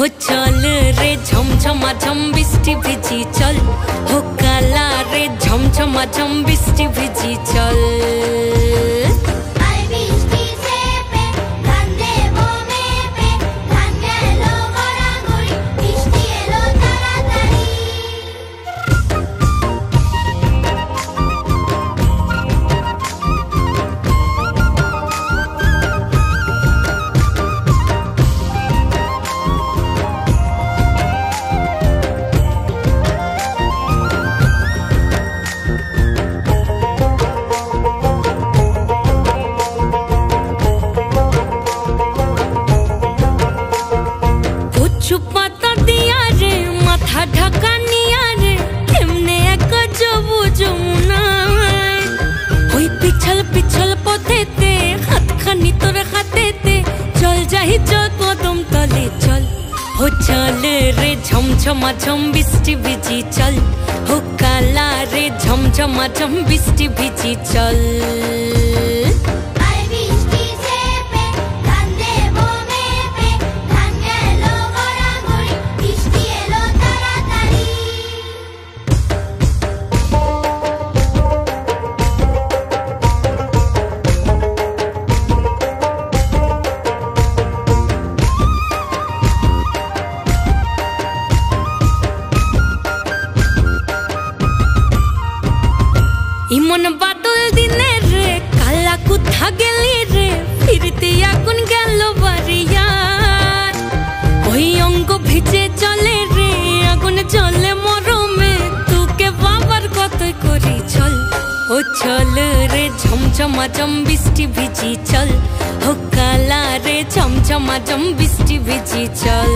हो चल रे झमझमा झम बिस्टी भिजी चल, हो काला रे झमझमा झम बिस्टी भिजी चल। पाता दिया रे माथा ढाका निया रे केमने एक जबू जमुना होई पिछल पिछल पथेते हाथ खानी तोरे खातेते चल जाही चल कदम तले चल। हो चल रे झमझमा झम बिस्टी भिजी चल, हो काला रे झमझमा झम बिस्टी भिजी चल। ইমন বাদল দিনে রে কালা কোথা গেলি রে ফিরতে আগুন গেল বাড়িয়ার ওই অঙ্গ ভিজে চলে রে আগুন জ্বলে মরমে তোকে বাবার কতই করি চল। ও চল রে ঝমঝমা ঝম বৃষ্টি ভিজি চল, ও কালা রে ঝমঝমা ঝম বৃষ্টি ভিজি চল।